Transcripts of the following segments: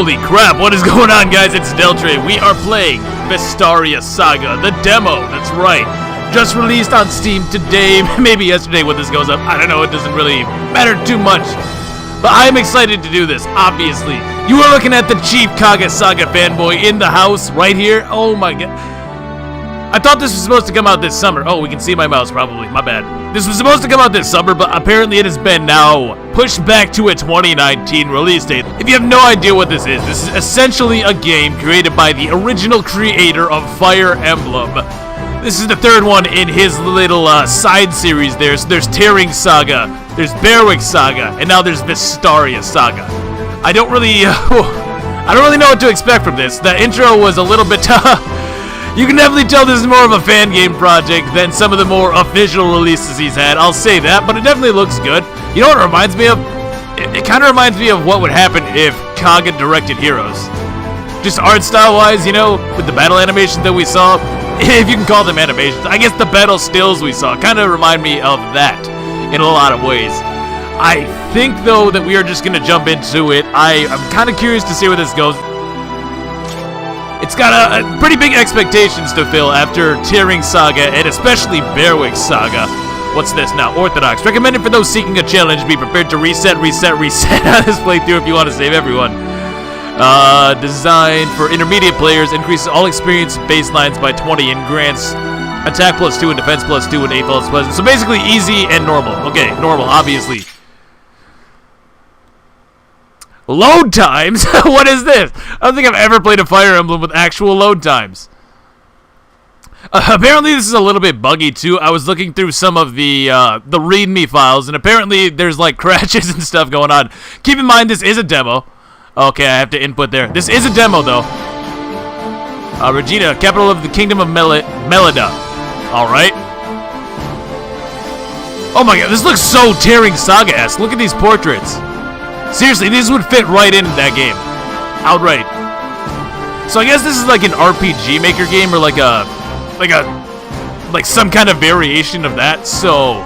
Holy crap, what is going on, guys? It's Deltre. We are playing Vestaria Saga, the demo, that's right. Just released on Steam today, maybe yesterday when this goes up. I don't know, it doesn't really matter too much. But I'm excited to do this, obviously. You are looking at the Chief Kaga Saga fanboy in the house, right here. Oh my god. I thought this was supposed to come out this summer. Oh, we can see my mouse probably, my bad. This was supposed to come out this summer, but apparently it has been now pushed back to a 2019 release date. If you have no idea what this is essentially a game created by the original creator of Fire Emblem. This is the third one in his little side series. There's Tearing Saga, there's Berwick Saga, and now there's Vestaria Saga. I don't really know what to expect from this. The intro was a little bit You can definitely tell this is more of a fan game project than some of the more official releases he's had. I'll say that, but it definitely looks good. You know what it reminds me of? It kind of reminds me of what would happen if Kaga directed Heroes. Just art style-wise, you know, with the battle animations that we saw. If you can call them animations. I guess the battle stills we saw kind of remind me of that in a lot of ways. I think, though, that we are just going to jump into it. I'm kind of curious to see where this goes. It's got a pretty big expectations to fill after Tearing Saga, and especially Berwick Saga. What's this now? Orthodox. Recommended for those seeking a challenge. Be prepared to reset on this playthrough if you want to save everyone. Designed for intermediate players. Increases all experience baselines by 20 and grants attack +2 and defense +2 and 8 plus pleasant. So basically easy and normal. Okay, normal, obviously. Load times? What is this? I don't think I've ever played a Fire Emblem with actual load times. Apparently this is a little bit buggy too. I was looking through some of the README files, and apparently there's like crashes and stuff going on. Keep in mind this is a demo. Okay, I have to input there. This is a demo though. Regina, capital of the Kingdom of Melida. Alright. Oh my god, this looks so Tearing Saga-esque. Look at these portraits. Seriously, these would fit right into that game. Outright. So I guess this is like an RPG Maker game or like some kind of variation of that. So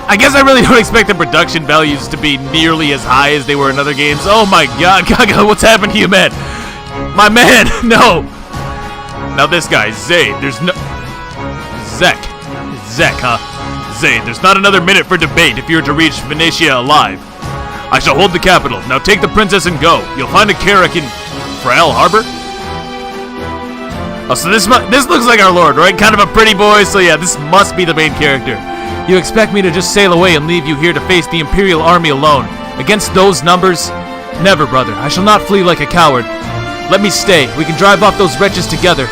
I guess I really don't expect the production values to be nearly as high as they were in other games. Oh my god, Kaga, what's happened to you, man? My man, no. Now this guy, Zayd, there's no... Zek, huh? Zayd, there's not another minute for debate if you're to reach Venetia alive. I shall hold the capital. Now take the princess and go. You'll find a carrack in Frail Harbor. Oh, so this looks like our lord, right? Kind of a pretty boy, so yeah, this must be the main character. You expect me to just sail away and leave you here to face the Imperial Army alone? Against those numbers? Never, brother. I shall not flee like a coward. Let me stay. We can drive off those wretches together.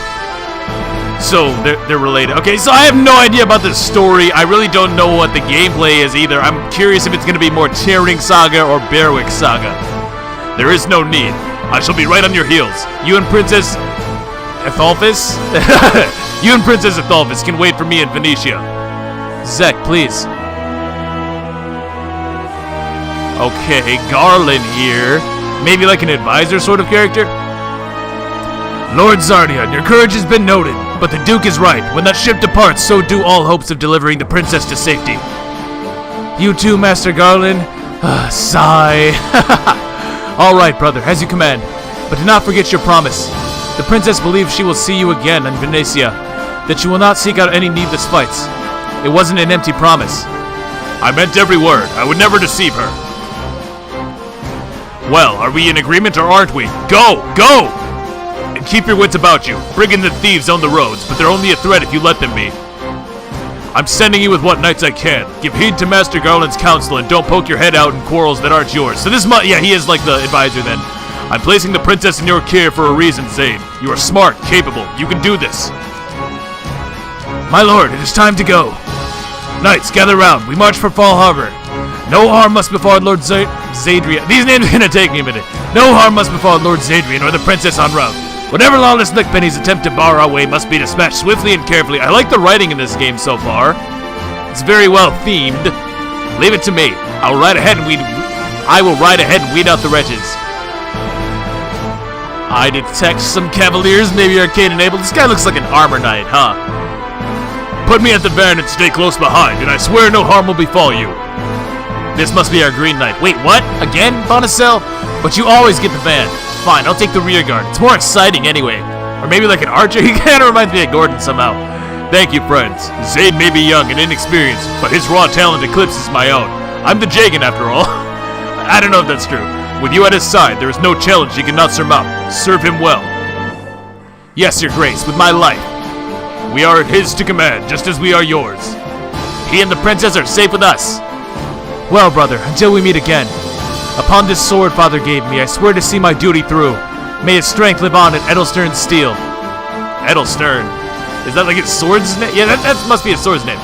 So, they're related. Okay, so I have no idea about this story. I really don't know what the gameplay is either. I'm curious if it's going to be more Tearing Saga or Berwick Saga. There is no need. I shall be right on your heels. You and Princess Etholphus? You and Princess Etholphus can wait for me in Venetia. Zek, please. Okay, Garland here. Maybe like an advisor sort of character? Lord Zardian, your courage has been noted, but the Duke is right. When that ship departs, so do all hopes of delivering the princess to safety. You too, Master Garland? Sigh. All right, brother, as you command. But do not forget your promise. The princess believes she will see you again in Venetia, that you will not seek out any needless fights. It wasn't an empty promise. I meant every word. I would never deceive her. Well, are we in agreement or aren't we? Go! Go! And keep your wits about you. Brigands and thieves own the roads, but they're only a threat if you let them be. I'm sending you with what knights I can. Give heed to Master Garland's counsel and don't poke your head out in quarrels that aren't yours. So this yeah, he is like the advisor then. I'm placing the princess in your care for a reason, Zayd. You are smart, capable. You can do this. My lord, it is time to go. Knights, gather round. We march for Fall Harbor. No harm must befall Lord Zadrian. These names are gonna take me a minute. No harm must befall Lord Zadrian or the princess en route. Whatever lawless lickpennies attempt to bar our way must be dispatched swiftly and carefully. I like the writing in this game so far. It's very well themed. Leave it to me. I will ride ahead and weed out the wretches. I detect some cavaliers, maybe arcade enabled. This guy looks like an armor knight, huh? Put me at the van and stay close behind, and I swear no harm will befall you. This must be our Green Knight. Wait, what? Again, Bonacel? But you always get the van. Fine, I'll take the rear guard. It's more exciting anyway. Or maybe like an archer? He kind of reminds me of Gordon somehow. Thank you, friends. Zayd may be young and inexperienced, but his raw talent eclipses my own. I'm the Jagan after all. I don't know if that's true. With you at his side, there is no challenge he cannot surmount. Serve him well. Yes, your grace, with my life. We are his to command, just as we are yours. He and the princess are safe with us. Well, brother, until we meet again. Upon this sword Father gave me, I swear to see my duty through. May his strength live on in Edelstern's steel. Edelstern? Is that like his sword's name? Yeah, that must be his sword's name.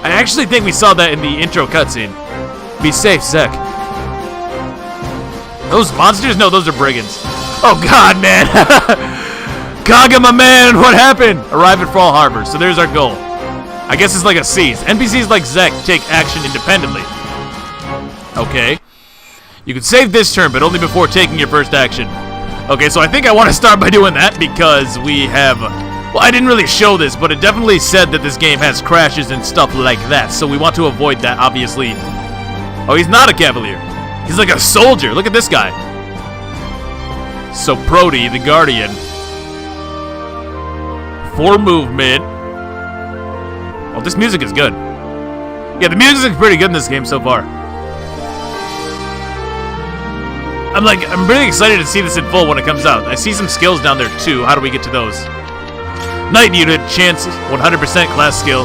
I actually think we saw that in the intro cutscene. Be safe, Zek. Those monsters? No, those are brigands. Oh god, man! Kaga, my man, what happened? Arrive at Fall Harbor, so there's our goal. I guess it's like a siege. NPCs like Zek take action independently. Okay. You can save this turn, but only before taking your first action. Okay, so I think I want to start by doing that because we have... Well, I didn't really show this, but it definitely said that this game has crashes and stuff like that, so we want to avoid that, obviously. Oh, he's not a cavalier. He's like a soldier. Look at this guy. So, Prody, the Guardian. 4 movement. Oh, this music is good. Yeah, the music is pretty good in this game so far. I'm really excited to see this in full when it comes out. I see some skills down there too. How do we get to those? Knight unit, chance 100% class skill.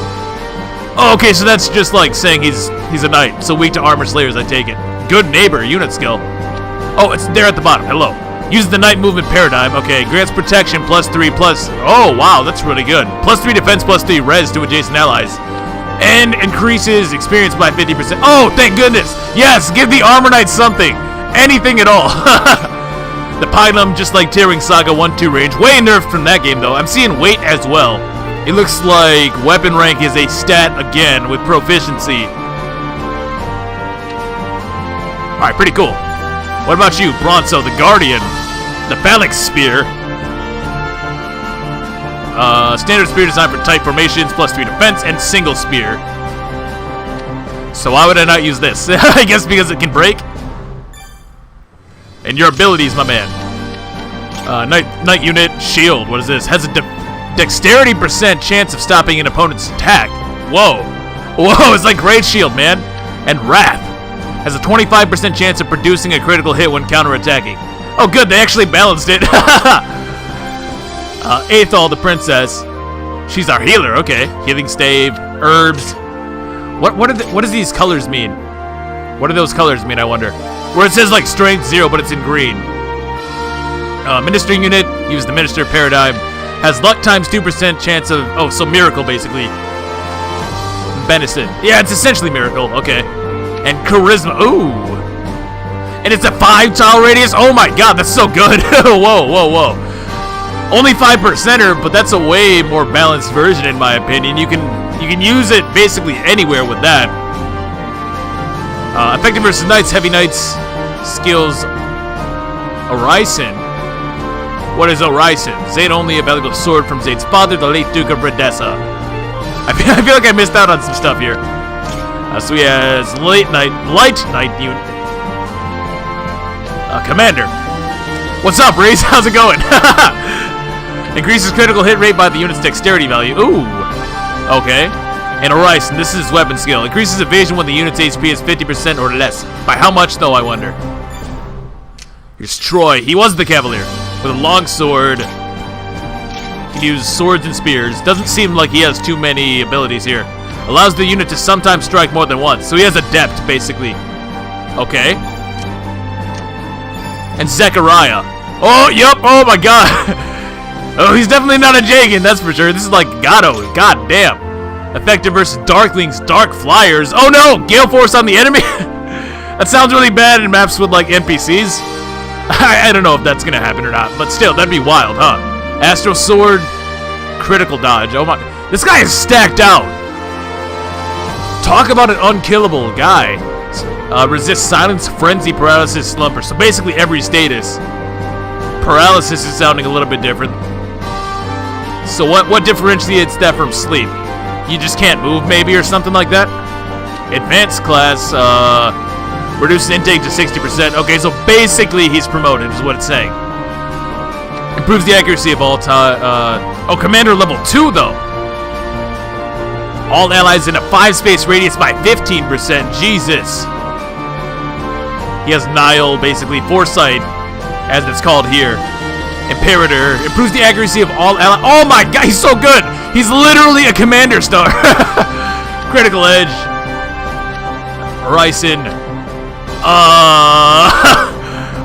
Oh, okay, so that's just like saying he's a knight, so weak to armor slayers, I take it. Good neighbor, unit skill. Oh, it's there at the bottom. Hello. Use the knight movement paradigm. Okay, grants protection +3 plus. Oh, wow, that's really good. +3 defense, +3 res to adjacent allies. And increases experience by 50%. Oh, thank goodness. Yes, give the armor knight something. Anything at all. The Pylum, just like Tearing Saga 1-2 range. Way nerfed from that game, though. I'm seeing weight as well. It looks like weapon rank is a stat again with proficiency. Alright, pretty cool. What about you, Bronzo, the Guardian? The Phalanx Spear. Standard spear designed for tight formations, +3 defense, and single spear. So why would I not use this? I guess because it can break? And your abilities, my man. Knight unit, shield. What is this? Has a dexterity % chance of stopping an opponent's attack. Whoa. Whoa, it's like Great Shield, man. And Wrath. Has a 25% chance of producing a critical hit when counterattacking. Oh, good. They actually balanced it. Aethal, the princess. She's our healer. Okay. Healing stave. Herbs. What does these colors mean? What do those colors mean, I wonder? Where it says like strength 0, but it's in green. Ministering unit, use the minister paradigm. Has luck times 2% chance of, oh, so miracle basically. Benison. Yeah, it's essentially miracle. Okay. And charisma. Ooh. And it's a 5-tile radius. Oh my god, that's so good. Whoa, whoa, whoa. Only 5%er, but that's a way more balanced version in my opinion. You can use it basically anywhere with that. Effective versus knights, heavy knights, skills, Orison. What is Orison? Zayd only, a valuable sword from Zayd's father, the late Duke of Redessa. I feel like I missed out on some stuff here. So he has light knight unit. Commander. What's up, Reese? How's it going? Increases critical hit rate by the unit's dexterity value. Ooh. Okay. And Orison, this is his weapon skill. Increases evasion when the unit's HP is 50% or less. By how much, though, I wonder? Here's Troy. He was the Cavalier. With a long sword. He can use swords and spears. Doesn't seem like he has too many abilities here. Allows the unit to sometimes strike more than once. So he has adept, basically. Okay. And Zechariah. Oh, yep. Oh, my god. Oh, he's definitely not a Jagan, that's for sure. This is like Gato. God damn. Effective versus Darklings, Dark Flyers. Oh no! Gale Force on the enemy? That sounds really bad in maps with like NPCs. I don't know if that's gonna happen or not, but still, that'd be wild, huh? Astro Sword, critical dodge. Oh my, this guy is stacked out. Talk about an unkillable guy. Resist silence, frenzy, paralysis, slumber. So basically every status. Paralysis is sounding a little bit different. So what differentiates that from sleep? You just can't move, maybe, or something like that? Advanced class, reduces intake to 60%. Okay, so basically he's promoted, is what it's saying. Improves the accuracy of all time. Oh, Commander level 2, though. All allies in a 5-space radius by 15%. Jesus. He has Nile, basically. Foresight, as it's called here. Imperator. Improves the accuracy of all allies. Oh my god, he's so good. He's literally a commander star. Critical edge. Horizon.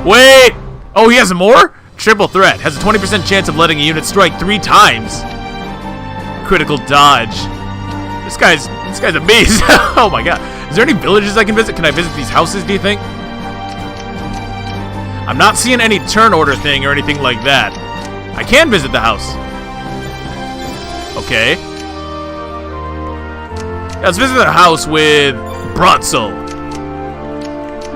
Wait. Oh, he has more? Triple threat. Has a 20% chance of letting a unit strike 3 times. Critical dodge. This guy's a beast. Oh my god. Is there any villages I can visit? Can I visit these houses, do you think? I'm not seeing any turn order thing or anything like that. I can visit the house. Okay. Yeah, let's visit the house with Bratzo.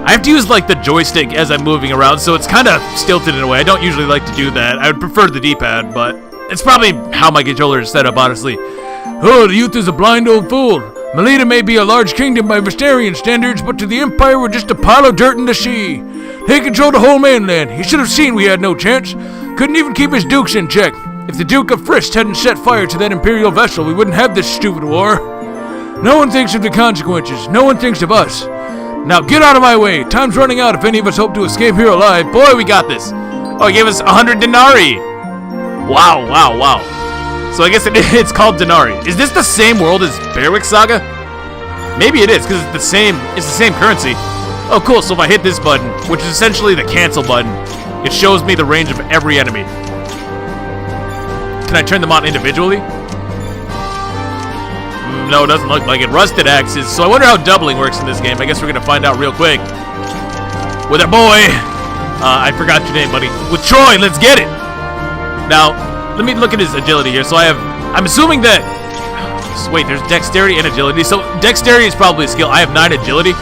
I have to use like the joystick as I'm moving around, so it's kind of stilted in a way. I don't usually like to do that. I would prefer the D-pad, but it's probably how my controller is set up, honestly. Oh, the youth is a blind old fool. Melita may be a large kingdom by Vestarian standards, but to the Empire we're just a pile of dirt in the sea. They control the whole mainland. He should have seen we had no chance. Couldn't even keep his dukes in check. If the Duke of Frist hadn't set fire to that Imperial vessel, we wouldn't have this stupid war. No one thinks of the consequences. No one thinks of us. Now get out of my way. Time's running out if any of us hope to escape here alive. Boy, we got this. Oh, he gave us 100 denarii. Wow, wow, wow. So I guess it's called denarii. Is this the same world as Vestaria Saga? Maybe it is, because it's the same currency. Oh, cool. So if I hit this button, which is essentially the cancel button, it shows me the range of every enemy. Can I turn them on individually? No, it doesn't look like it. Rusted axes. So I wonder how doubling works in this game. I guess we're going to find out real quick. With our boy. I forgot your name, buddy. With Troy, let's get it. Now, let me look at his agility here. So I'm assuming that... Wait, there's dexterity and agility. So dexterity is probably a skill. I have 9 agility.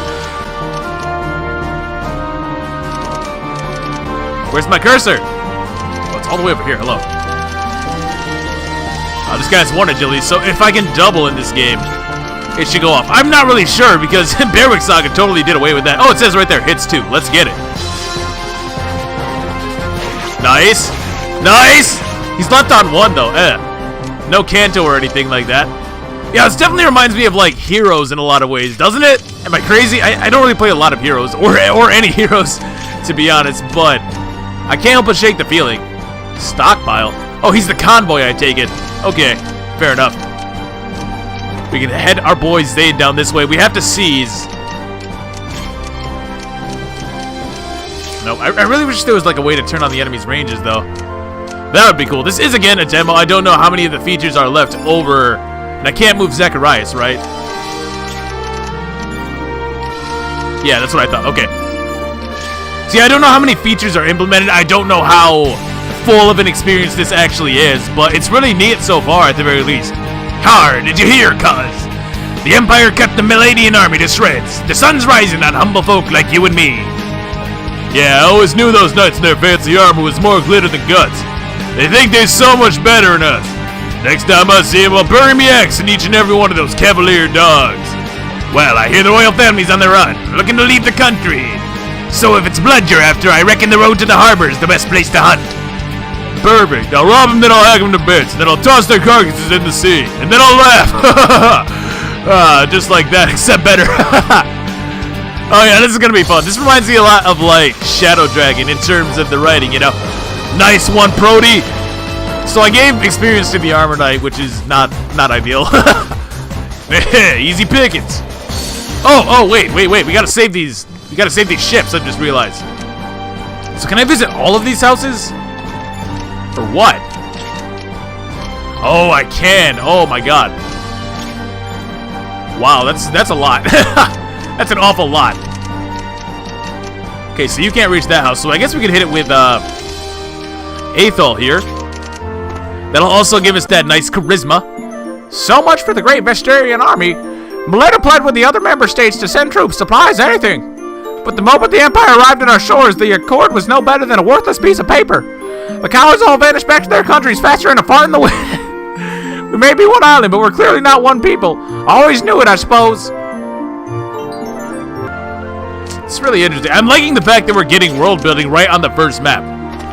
Where's my cursor? Oh, it's all the way over here. Hello. This guy has 1 agility, so if I can double in this game, it should go off. I'm not really sure because Vestaria Saga totally did away with that. Oh, it says right there, hits 2. Let's get it. Nice. Nice. He's left on 1 though. No canto or anything like that. Yeah, this definitely reminds me of like Heroes in a lot of ways, doesn't it? Am I crazy? I don't really play a lot of Heroes or any Heroes, to be honest, but I can't help but shake the feeling. Stockpile. Oh, he's the convoy, I take it. Okay, fair enough. We can head our boy Zayd down this way. We have to seize. No, I really wish there was like a way to turn on the enemy's ranges, though. That would be cool. This is, again, a demo. I don't know how many of the features are left over. And I can't move Zacharias, right? Yeah, that's what I thought. Okay. See, I don't know how many features are implemented. I don't know how full of an experience this actually is, but it's really neat so far at the very least. Har, did you hear, cuz? The Empire cut the Meladian army to shreds. The sun's rising on humble folk like you and me. Yeah, I always knew those knights in their fancy armor was more glitter than guts. They think they're so much better than us. Next time I see them, I'll bury me axe in each and every one of those cavalier dogs. Well, I hear the royal family's on the run, looking to leave the country. So if it's blood you're after, I reckon the road to the harbor is the best place to hunt. Perfect. I'll rob them, then I'll hack them to bits, then I'll toss their carcasses in the sea, and then I'll laugh. Just like that, except better. Oh yeah, this is gonna be fun. This reminds me a lot of like Shadow Dragon in terms of the writing, you know. Nice one, Prody. So I gave experience to the Armor Knight, which is not ideal. Easy pickings. Oh, wait. We gotta save these. We gotta save these ships. I just realized. So can I visit all of these houses? Or what? Oh, I can. Oh my god. Wow, that's a lot. That's an awful lot. Okay, so you can't reach that house. So I guess we can hit it with Aethel here. That'll also give us that nice charisma. So much for the great Vestarian army. Melita pled with the other member states to send troops, supplies, anything. But the moment the Empire arrived at our shores, the accord was no better than a worthless piece of paper. The cowards all vanished back to their countries faster than a fart in the wind. We may be one island, but we're clearly not one people. Always knew it, I suppose. It's really interesting. I'm liking the fact that we're getting world building right on the first map.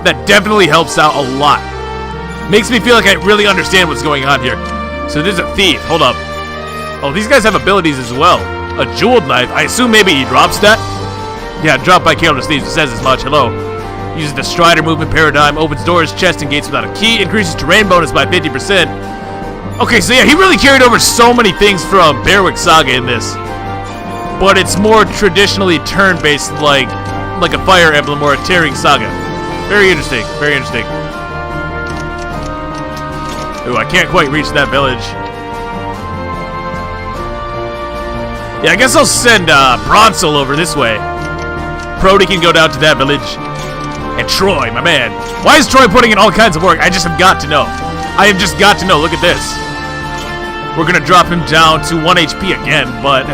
That definitely helps out a lot. Makes me feel like I really understand what's going on here. So there's a thief. Hold up. Oh, these guys have abilities as well. A jeweled knife. I assume maybe he drops that. Yeah, dropped by careless thieves. It says as much. Hello. Uses the Strider movement paradigm. Opens doors, chests, and gates without a key. Increases terrain bonus by 50%. Okay, so yeah, he really carried over so many things from Vestaria Saga in this. But it's more traditionally turn-based, like a Fire Emblem or a Tearing Saga. Very interesting. Very interesting. Ooh, I can't quite reach that village. Yeah, I guess I'll send Bronzel over this way. Brody can go down to that village. And Troy, my man. Why is Troy putting in all kinds of work? I just have got to know. I have just got to know. Look at this. We're going to drop him down to 1 HP again, but...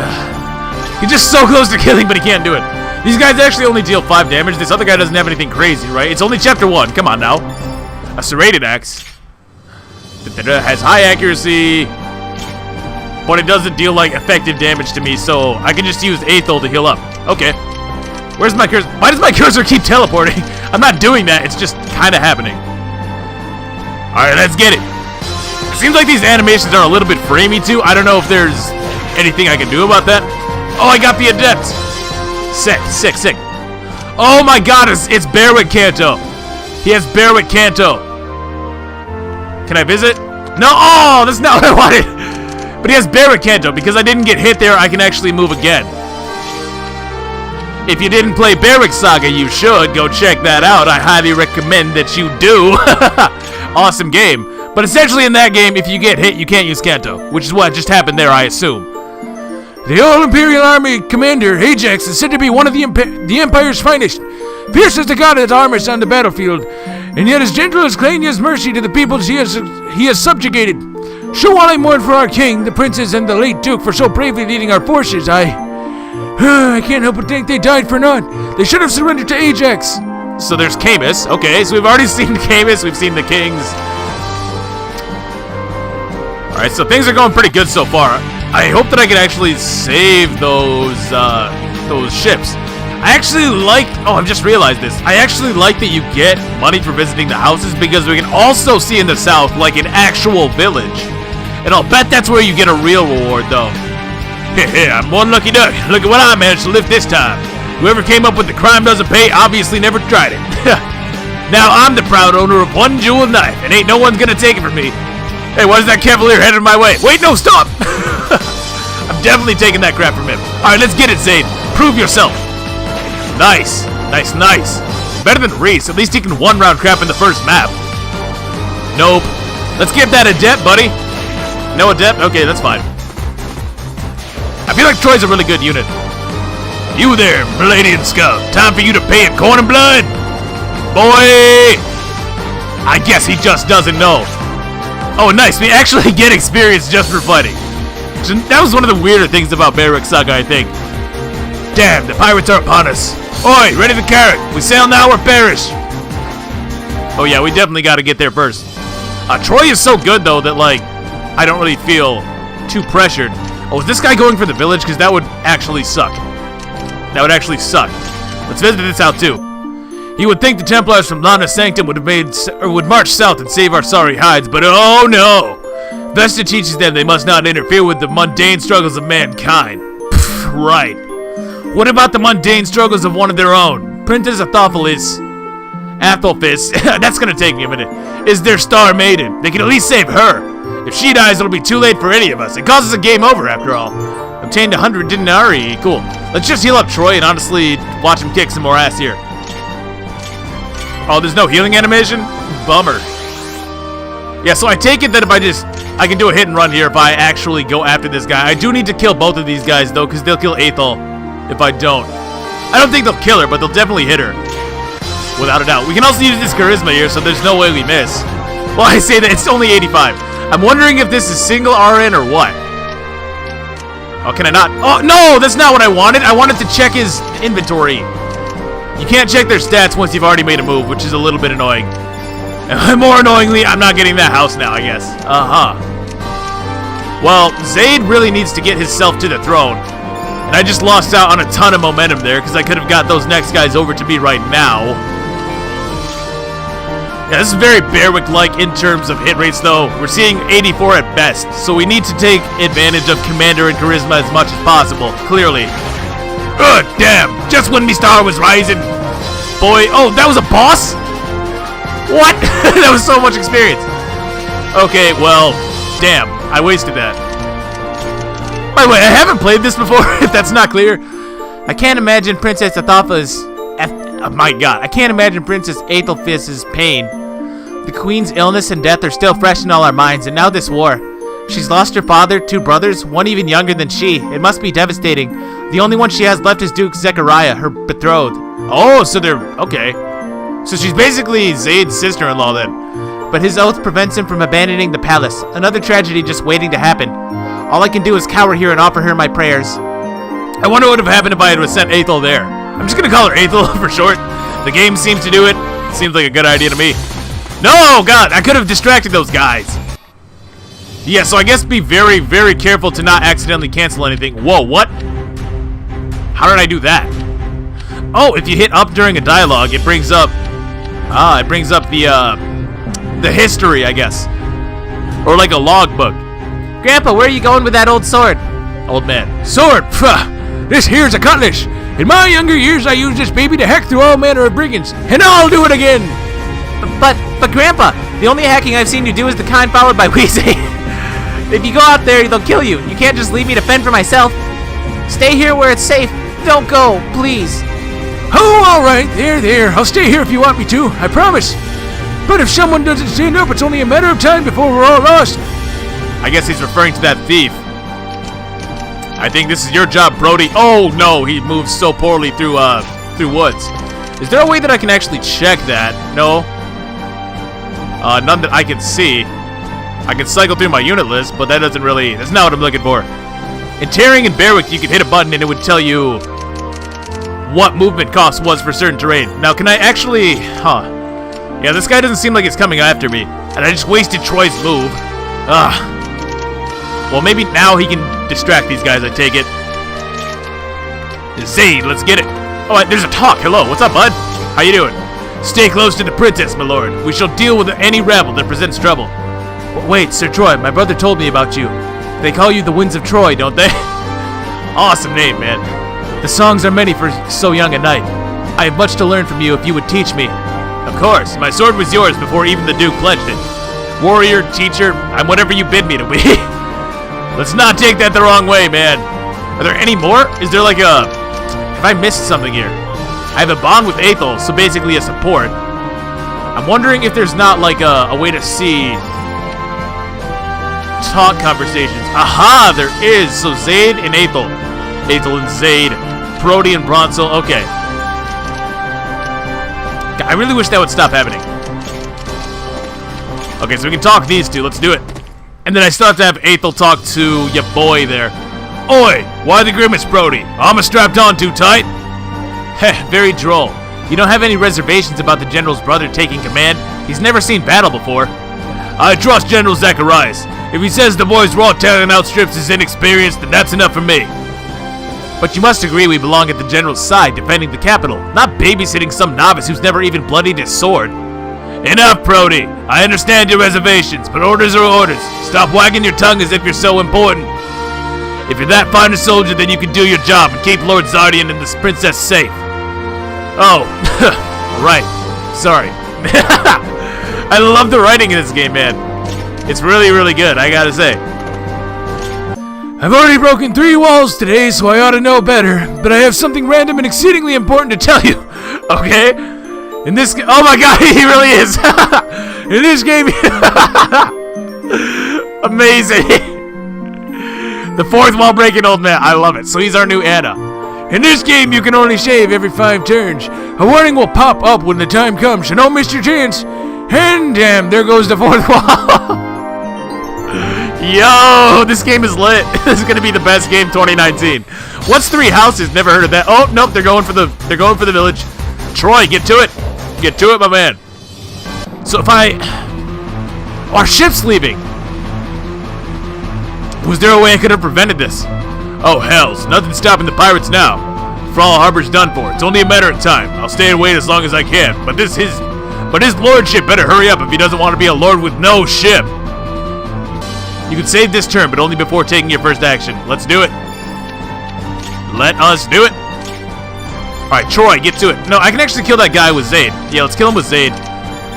he's just so close to killing, but he can't do it. These guys actually only deal 5 damage. This other guy doesn't have anything crazy, right? It's only chapter 1. Come on now. A serrated axe. Has high accuracy, but it doesn't deal like effective damage to me, so I can just use Aethel to heal up. Okay. Where's my cursor? Why does my cursor keep teleporting? I'm not doing that. It's just kind of happening. All right, let's get it. It seems like these animations are a little bit framey too. I don't know if there's anything I can do about that. Oh, I got the adept. Sick, sick, sick. Oh my God, it's Berwick Kanto. He has Berwick Kanto. Can I visit? No, oh, that's not what I wanted. But he has Berwick Kanto. Because I didn't get hit there, I can actually move again. If you didn't play Vestaria Saga, you should go check that out. I highly recommend that you do. Awesome game. But essentially in that game, if you get hit, you can't use Kanto. Which is what just happened there, I assume. The All Imperial Army Commander, Ajax, is said to be one of the Empire's finest. Fierce as the god of armors on the battlefield, and yet as gentle as Klania's mercy to the peoples he has subjugated. So while I mourn for our king, the princes, and the late duke for so bravely leading our forces, I can't help but think they died for naught. They should have surrendered to Ajax. So there's Camus. Okay, so we've already seen Camus. We've seen the kings. All right, so things are going pretty good so far. I hope that I can actually save those ships. I actually like, oh, I've just realized this. I actually like that you get money for visiting the houses because we can also see in the south like an actual village. And I'll bet that's where you get a real reward though. Heh, I'm one lucky duck. Look at what I managed to lift this time. Whoever came up with the crime doesn't pay obviously never tried it. Now I'm the proud owner of one jeweled knife and ain't no one's gonna take it from me. Hey, why is that cavalier headed my way? Wait, no, stop! I'm definitely taking that crap from him. Alright, let's get it, Zayn. Prove yourself. Nice. Nice, nice. Better than Reese. At least he can one-round crap in the first map. Nope. Let's get that adept, buddy. No adept? Okay, that's fine. I feel like Troy's a really good unit. You there, Palladian Scout. Time for you to pay in corn and blood. Boy! I guess he just doesn't know. Oh, nice. We actually get experience just for fighting. That was one of the weirder things about Vestaria Saga, I think. Damn, the pirates are upon us. Oi, ready the carrot. We sail now or perish. Oh yeah, we definitely got to get there first. Troy is so good though that like I don't really feel too pressured. Oh, is this guy going for the village? Because that would actually suck. That would actually suck. Let's visit this out too. He would think the Templars from Lana Sanctum would march south and save our sorry hides, but oh no! Vesta teaches them they must not interfere with the mundane struggles of mankind. Pfft, right. What about the mundane struggles of one of their own? Princess Athelphis, that's gonna take me a minute, is their star maiden. They can at least save her. If she dies, it'll be too late for any of us. It causes a game over after all. Obtained 100 denarii. Cool. Let's just heal up Troy and honestly watch him kick some more ass here. Oh, there's no healing animation? Bummer. Yeah, so I take it that if I can do a hit and run here if I actually go after this guy. I do need to kill both of these guys though, because they'll kill Aethel if I don't. I don't think they'll kill her, but they'll definitely hit her. Without a doubt. We can also use this charisma here, so there's no way we miss. Well, I say that it's only 85. I'm wondering if this is single RN or what. Oh, can I not? Oh, no, that's not what I wanted. I wanted to check his inventory. You can't check their stats once you've already made a move, which is a little bit annoying. And more annoyingly, I'm not getting that house now, I guess. Well, Zayd really needs to get himself to the throne. And I just lost out on a ton of momentum there, because I could have got those next guys over to me right now. Yeah, this is very Bearwick-like in terms of hit rates, though. We're seeing 84 at best, so we need to take advantage of Commander and Charisma as much as possible, clearly. Ugh, damn! Just when me star was rising! Boy, oh, that was a boss? What? That was so much experience. Okay, well, damn, I wasted that. By the way, I haven't played this before, if that's not clear. I can't imagine Princess Athafa's... Oh my god, I can't imagine Princess Aethelfis's pain. The Queen's illness and death are still fresh in all our minds, and now this war. She's lost her father, 2 brothers, one even younger than she. It must be devastating. The only one she has left is Duke Zechariah, her betrothed. Oh, so they're... okay. So she's basically Zayd's sister-in-law then. But his oath prevents him from abandoning the palace. Another tragedy just waiting to happen. All I can do is cower here and offer her my prayers. I wonder what would have happened if I had sent Aethel there. I'm just gonna call her Aethel for short. The game seems to do it. Seems like a good idea to me. No, God, I could have distracted those guys. Yeah, so I guess be very, very careful to not accidentally cancel anything. Whoa, what? How did I do that? Oh, if you hit up during a dialogue, it brings up... it brings up the history, I guess. Or like a logbook. Grandpa, where are you going with that old sword? Old man. Sword? Pfft. This here's a cutlass. In my younger years, I used this baby to hack through all manner of brigands, and I'll do it again. But Grandpa, the only hacking I've seen you do is the kind followed by wheezing. If you go out there, they'll kill you. You can't just leave me to fend for myself. Stay here where it's safe. Don't go, please. Oh, all right. There. I'll stay here if you want me to. I promise. But if someone doesn't stand up, it's only a matter of time before we're all lost. I guess he's referring to that thief. I think this is your job, Brody. Oh, no. He moves so poorly through woods. Is there a way that I can actually check that? No. None that I can see. I can cycle through my unit list, but that doesn't really... that's not what I'm looking for. In Tearing and Bearwick, you could hit a button and it would tell you what movement cost was for certain terrain. Now, can I actually... yeah, this guy doesn't seem like he's coming after me. And I just wasted Troy's move. Well, maybe now he can distract these guys, I take it. Zayd, let's get it. Oh, there's a talk. Hello, what's up, bud? How you doing? Stay close to the princess, my lord. We shall deal with any rabble that presents trouble. Wait, Sir Troy, my brother told me about you. They call you the Winds of Troy, don't they? Awesome name, man. The songs are many for so young a knight. I have much to learn from you if you would teach me. Of course, my sword was yours before even the Duke pledged it. Warrior, teacher, I'm whatever you bid me to be. Let's not take that the wrong way, man. Are there any more? Is there like a... have I missed something here? I have a bond with Aethel, so basically a support. I'm wondering if there's not like a way to see... talk conversations. Aha, there is. So Zayd and Aethel. Aethel and Zayd. Brody and Bronzel. Okay. I really wish that would stop happening. Okay, so we can talk these two. Let's do it. And then I still have to have Aethel talk to your boy there. Oi, why the grimace, Brody? Armor strapped on too tight? Heh, very droll. You don't have any reservations about the general's brother taking command? He's never seen battle before. I trust General Zacharias. If he says the boy's raw talent outstrips his inexperience, then that's enough for me. But you must agree we belong at the general's side, defending the capital, not babysitting some novice who's never even bloodied his sword. Enough, Brody. I understand your reservations, but orders are orders. Stop wagging your tongue as if you're so important. If you're that fine a soldier, then you can do your job and keep Lord Zardian and this princess safe. Oh, right. Sorry. I love the writing in this game, man. It's really, really good, I gotta say. I've already broken 3 walls today, so I ought to know better, but I have something random and exceedingly important to tell you. Okay? In this game... oh my god, he really is! In this game... amazing! The 4th wall breaking old man. I love it. So he's our new Anna. In this game, you can only shave every 5 turns. A warning will pop up when the time comes, so don't miss your chance. And damn, there goes the 4th wall. Yo, this game is lit. This is gonna be the best game 2019. What's 3 houses? Never heard of that. Oh nope, they're going for the village. Troy, get to it. Get to it, my man. So if our ship's leaving. Was there a way I could have prevented this? Oh hells, nothing's stopping the pirates now. Frall Harbor's done for. It's only a matter of time. I'll stay and wait as long as I can. But this is But his lordship better hurry up if he doesn't want to be a lord with no ship. You can save this turn, but only before taking your first action. Let's do it. Let us do it. Alright, Troy, get to it. No, I can actually kill that guy with Zaid. Yeah, let's kill him with Zaid.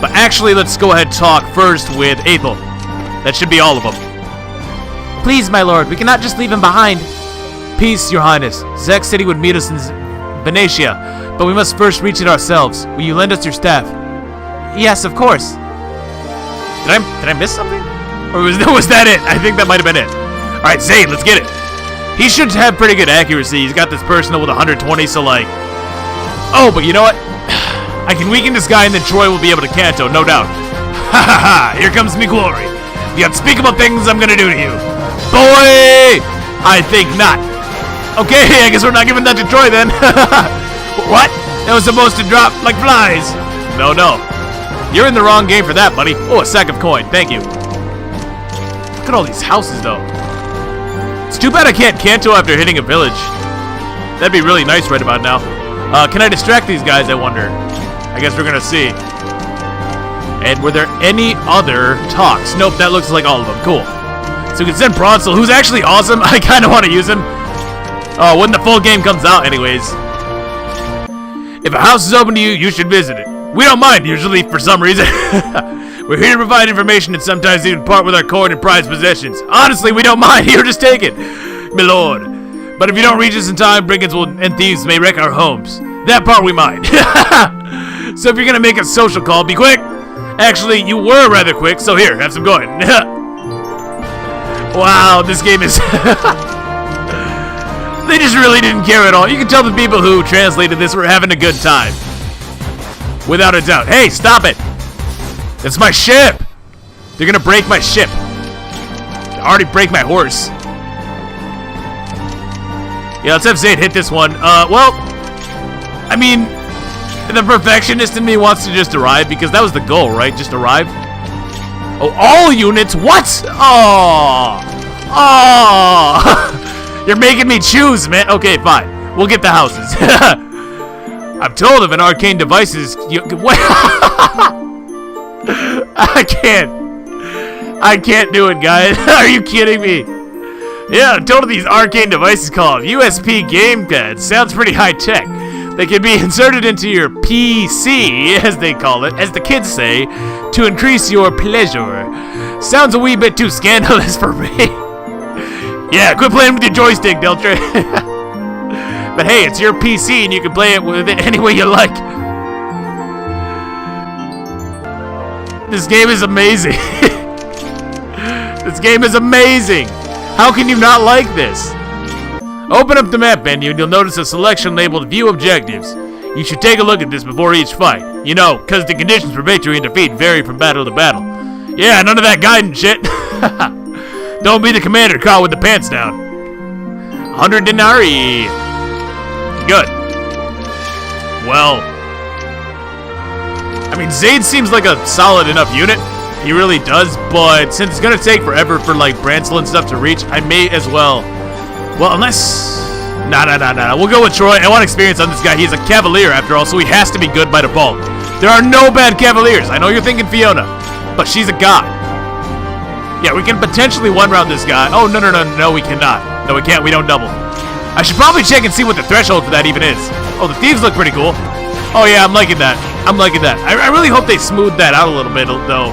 But actually, let's go ahead and talk first with Aethel. That should be all of them. Please, my lord, we cannot just leave him behind. Peace, your highness. Zek said he would meet us in Venetia, but we must first reach it ourselves. Will you lend us your staff? Yes, of course. Did I miss something? Or was that it? I think that might have been it. Alright, Zaid, let's get it. He should have pretty good accuracy. He's got this personal with 120, so like... Oh, but you know what? I can weaken this guy and then Troy will be able to Kanto, no doubt. Ha ha ha! Here comes me glory. The unspeakable things I'm gonna do to you. Boy! I think not. Okay, I guess we're not giving that to Troy then. What? That was supposed to drop like flies. No, no. You're in the wrong game for that, buddy. Oh, a sack of coin. Thank you. Look at all these houses, though. It's too bad I can't Kanto after hitting a village. That'd be really nice right about now. Can I distract these guys, I wonder? I guess we're gonna see. And were there any other talks? Nope, that looks like all of them. Cool. So we can send Bronsel, who's actually awesome. I kind of want to use him. Oh, when the full game comes out anyways. If a house is open to you, you should visit it. We don't mind, usually, for some reason. We're here to provide information and sometimes even part with our coin and prized possessions. Honestly, we don't mind. Here, just take it, my lord. But if you don't reach us in time, brigands and thieves may wreck our homes. That part we mind. So if you're going to make a social call, be quick. Actually, you were rather quick, so here, have some coin. Wow, this game is... They just really didn't care at all. You can tell the people who translated this were having a good time. Without a doubt. Hey, stop it! It's my ship! They're gonna break my ship. They already break my horse. Yeah, let's have Zaid hit this one. Well, I mean, the perfectionist in me wants to just arrive because that was the goal, right? Just arrive. Oh, all units? What? Oh! Oh! You're making me choose, man. Okay, fine. We'll get the houses. I'm told of an arcane devices. What? I can't do it, guys. Are you kidding me? Yeah, I'm told of these arcane devices called USP gamepads. Sounds pretty high tech. They can be inserted into your PC, as they call it, as the kids say, to increase your pleasure. Sounds a wee bit too scandalous for me. Yeah, quit playing with your joystick, Deltra. But hey, it's your PC and you can play it with it any way you like. This game is amazing. This game is amazing. How can you not like this? Open up the map menu and you'll notice a selection labeled View Objectives. You should take a look at this before each fight. You know, because the conditions for victory and defeat vary from battle to battle. Yeah, none of that guidance shit. Don't be the commander caught with the pants down. 100 denarii. Good. Well, I mean, Zaid seems like a solid enough unit. He really does, but since it's gonna take forever for like Bransel and stuff to reach, I may as well. Well, unless... Nah. We'll go with Troy. I want experience on this guy. He's a Cavalier after all, so he has to be good by default. There are no bad Cavaliers. I know you're thinking Fiona, but she's a god. Yeah, we can potentially one-round this guy. Oh, no, we cannot. No, we can't. We don't double. I should probably check and see what the threshold for that even is. Oh, the thieves look pretty cool. Oh, yeah, I'm liking that. I really hope they smooth that out a little bit, though.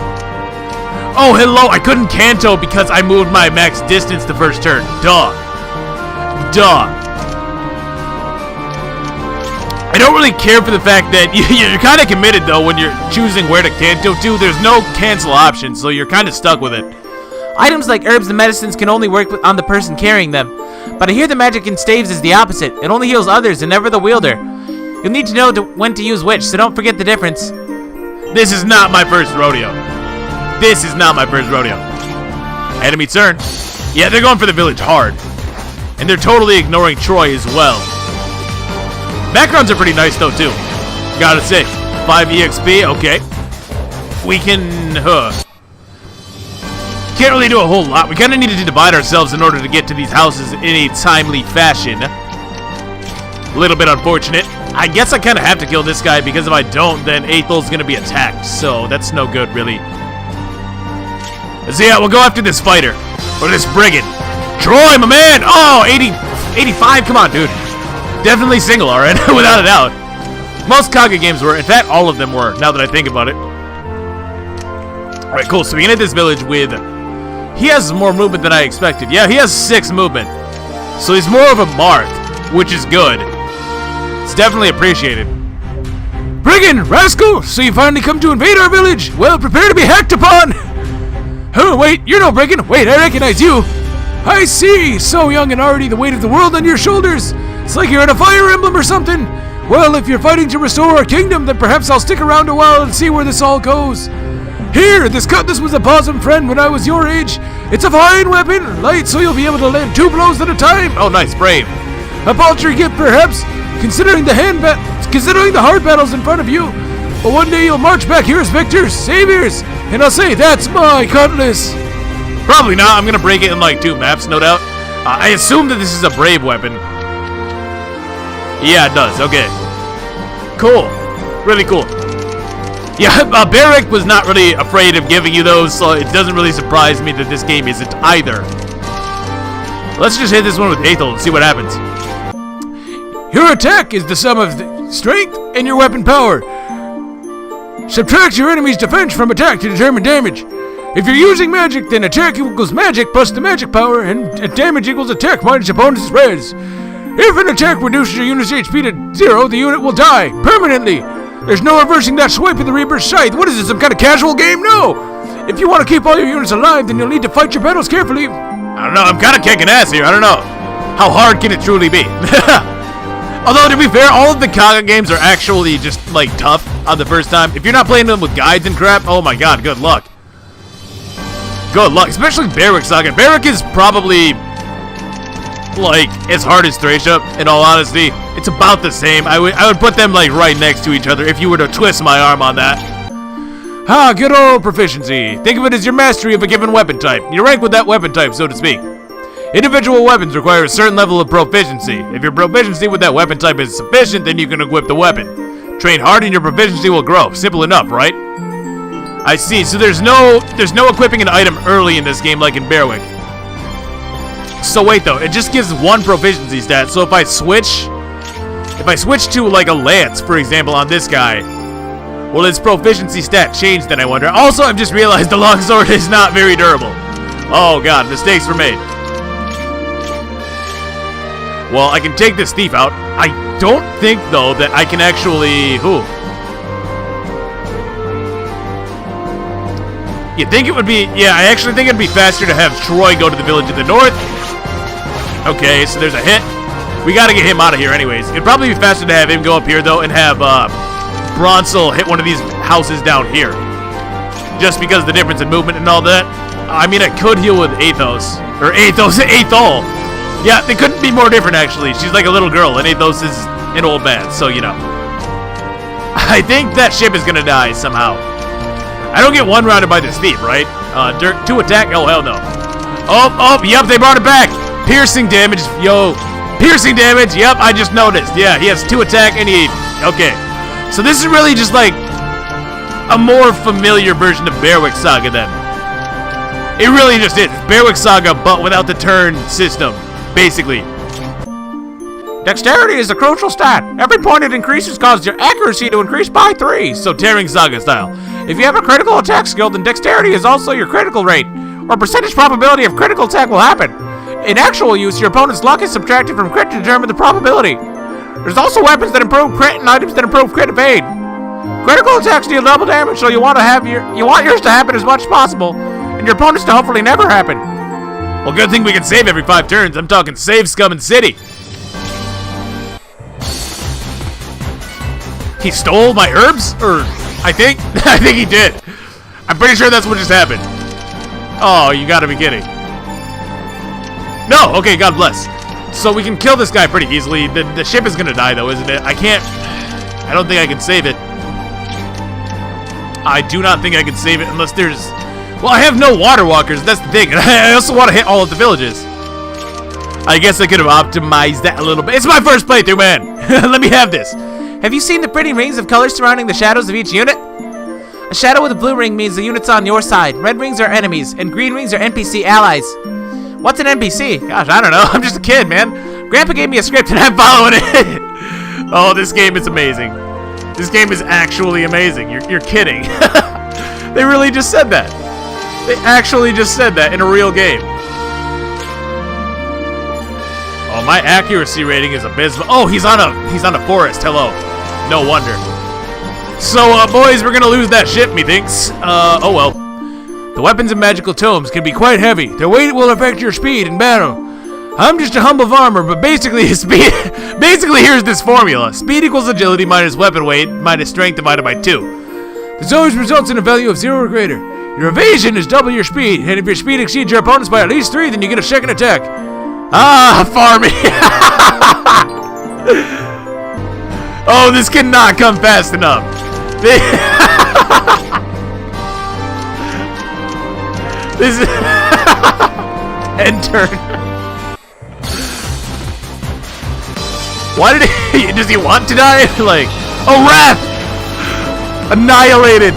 Oh, hello. I couldn't Kanto because I moved my max distance the first turn. Duh. I don't really care for the fact that you're kind of committed, though, when you're choosing where to Kanto to. There's no cancel option, so you're kind of stuck with it. Items like herbs and medicines can only work on the person carrying them. But I hear the magic in staves is the opposite. It only heals others and never the wielder. You'll need to know when to use which, so don't forget the difference. This is not my first rodeo. Enemy turn. Yeah, they're going for the village hard. And they're totally ignoring Troy as well. Backgrounds are pretty nice though too. Gotta say, 5 EXP, okay. We can, can't really do a whole lot. We kind of needed to divide ourselves in order to get to these houses in a timely fashion. Little bit unfortunate. I guess I kind of have to kill this guy, because if I don't, then Athel's gonna be attacked. So that's no good, really. So yeah, we'll go after this fighter. Or this brigand. Troy, my man! Oh, 85, come on, dude. Definitely single, alright? Without a doubt. Most Kaga games were. In fact, all of them were, now that I think about it. Alright, cool. So we can hit this village with... He has more movement than I expected. Yeah, he has 6 movement. So he's more of a mark, which is good. It's definitely appreciated. Brigand! Rascal! So you finally come to invade our village? Well, prepare to be hacked upon! Oh, wait, you're no brigand. Wait, I recognize you. I see. So young and already the weight of the world on your shoulders. It's like you're in a Fire Emblem or something. Well, if you're fighting to restore our kingdom, then perhaps I'll stick around a while and see where this all goes. Here, this cutlass was a bosom friend when I was your age. It's a fine weapon, light, so you'll be able to land 2 blows at a time. Oh, nice, brave. A paltry gift, perhaps, considering the hard battles in front of you. But one day you'll march back here as victors, saviors, and I'll say, that's my cutlass. Probably not. I'm gonna break it in like 2 maps, no doubt. I assume that this is a brave weapon. Yeah, it does. Okay. Cool. Really cool. Yeah, Barrick was not really afraid of giving you those, so it doesn't really surprise me that this game isn't either. Let's just hit this one with Aethel and see what happens. Your attack is the sum of the strength and your weapon power. Subtract your enemy's defense from attack to determine damage. If you're using magic, then attack equals magic plus the magic power, and damage equals attack minus opponent's res. If an attack reduces your unit's HP to 0, the unit will die permanently. There's no reversing that swipe of the Reaper's Scythe. What is this, some kind of casual game? No! If you want to keep all your units alive, then you'll need to fight your battles carefully. I don't know, I'm kind of kicking ass here. I don't know. How hard can it truly be? Although, to be fair, all of the Kaga games are actually just, like, tough on the first time. If you're not playing them with guides and crap, oh my god, good luck. Good luck, especially Vestaria Saga. Barrick is probably, like, as hard as Thracia, in all honesty. It's about the same. I would put them, like, right next to each other if you were to twist my arm on that. Ah, good old proficiency. Think of it as your mastery of a given weapon type. You rank with that weapon type, so to speak. Individual weapons require a certain level of proficiency. If your proficiency with that weapon type is sufficient, then you can equip the weapon. Train hard and your proficiency will grow. Simple enough, right? I see. So there's no equipping an item early in this game like in Berwick. So wait though, it just gives 1 proficiency stat. So if I switch to like a lance, for example, on this guy, will its proficiency stat change then, I wonder? Also, I've just realized the longsword is not very durable. Oh god, mistakes were made. Well, I can take this thief out. I don't think, though, that I can actually... You think it would be... Yeah, I actually think it'd be faster to have Troy go to the village in the north. Okay, so there's a hit. We gotta get him out of here anyways. It'd probably be faster to have him go up here, though, and have Bronsel hit one of these houses down here. Just because of the difference in movement and all that. I mean, I could heal with Athos. Or Athos, Aethel! Yeah, they couldn't be more different, actually. She's like a little girl, and Athos is an old man, so, you know. I think that ship is gonna die somehow. I don't get one-rounded by this thief, right? 2 attack? Oh, hell no. Oh, yep, they brought it back. Piercing damage, yo. Piercing damage, yep, I just noticed. Yeah, he has 2 attack, and he... Okay. So this is really just, like, a more familiar version of Berwick Saga, then. It really just is. Berwick Saga, but without the turn system. Basically. Dexterity is the crucial stat. Every point it increases causes your accuracy to increase by 3. So Tearing Saga style. If you have a critical attack skill, then dexterity is also your critical rate, or percentage probability of critical attack will happen. In actual use, your opponent's luck is subtracted from crit to determine the probability. There's also weapons that improve crit and items that improve crit evade. Critical attacks deal double damage, so you want yours to happen as much as possible, and your opponent's to hopefully never happen. Well, good thing we can save every 5 turns. I'm talking save scum and city. He stole my herbs? Or, I think he did. I'm pretty sure that's what just happened. Oh, you gotta be kidding. No, okay, God bless. So we can kill this guy pretty easily. The ship is gonna die though, isn't it? I don't think I can save it. I do not think I can save it unless there's... Well, I have no water walkers, that's the thing. And I also want to hit all of the villages. I guess I could have optimized that a little bit. It's my first playthrough, man. Let me have this. Have you seen the pretty rings of color surrounding the shadows of each unit? A shadow with a blue ring means the unit's on your side. Red rings are enemies, and green rings are NPC allies. What's an NPC? Gosh, I don't know. I'm just a kid, man. Grandpa gave me a script and I'm following it. Oh, this game is amazing. This game is actually amazing. You're kidding. They really just said that. They actually just said that in a real game. Oh, my accuracy rating is abysmal. Oh, he's on a forest. Hello. No wonder. So, boys, we're gonna lose that ship, methinks. Oh well. The weapons and magical tomes can be quite heavy. Their weight will affect your speed in battle. I'm just a humble farmer, but basically here's this formula. Speed equals agility minus weapon weight minus strength divided by 2. This always results in a value of 0 or greater. Your evasion is double your speed, and if your speed exceeds your opponent's by at least 3, then you get a second attack. Ah, farming. Oh, this cannot come fast enough. This is end turn. Why did he? Does he want to die? Like, oh, wrath! Annihilated.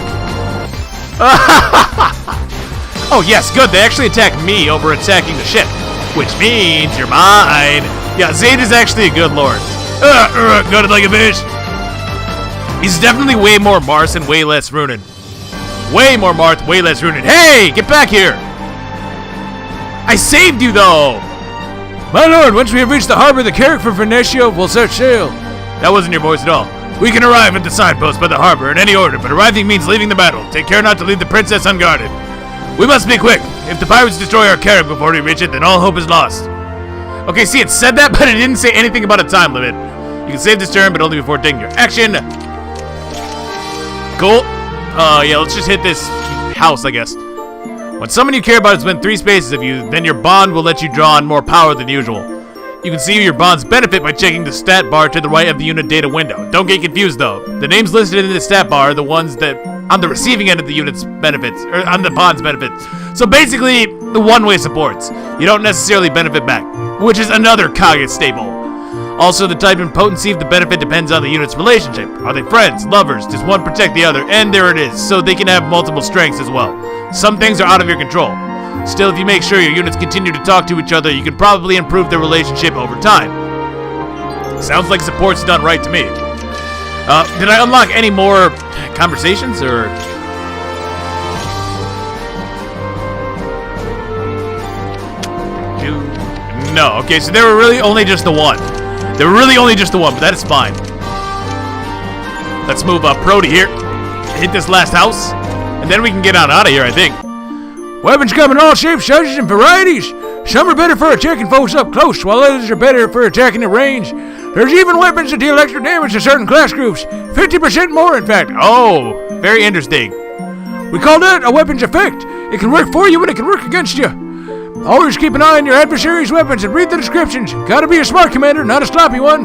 Oh yes, good. They actually attacked me over attacking the ship, which means you're mine. Yeah, Zayd is actually a good lord. Got it like a fish. He's definitely way more Mars and way less Runin. Way more Marth, way less Runin. Hey, get back here! I saved you, though! My lord, once we have reached the harbor, the carrack for Venetia will set sail. That wasn't your voice at all. We can arrive at the signpost by the harbor in any order, but arriving means leaving the battle. Take care not to leave the princess unguarded. We must be quick. If the pirates destroy our carrack before we reach it, then all hope is lost. Okay, see, it said that, but it didn't say anything about a time limit. You can save this turn, but only before taking your action. Cool. Yeah, let's just hit this house, I guess. When someone you care about is within 3 spaces of you, then your bond will let you draw on more power than usual. You can see your bond's benefit by checking the stat bar to the right of the unit data window. Don't get confused, though. The names listed in the stat bar are the ones that on the receiving end of the unit's benefits, or on the bond's benefits. So basically, the one-way supports. You don't necessarily benefit back, which is another Kaga staple. Also, the type and potency of the benefit depends on the unit's relationship. Are they friends, lovers, does one protect the other? And there it is, so they can have multiple strengths as well. Some things are out of your control. Still, if you make sure your units continue to talk to each other, you can probably improve their relationship over time. Sounds like support's done right to me. Did I unlock any more conversations, or...? No, okay, so there were really only just the one. There were really only just the one, but that is fine. Let's move up Prody here. Hit this last house, and then we can get on out of here, I think. Weapons come in all shapes, sizes, and varieties. Some are better for attacking foes up close, while others are better for attacking at range. There's even weapons that deal extra damage to certain class groups. 50% more, in fact. Oh, very interesting. We call that a weapon's effect. It can work for you, and it can work against you. Always keep an eye on your adversary's weapons and read the descriptions. Gotta be a smart commander, not a sloppy one.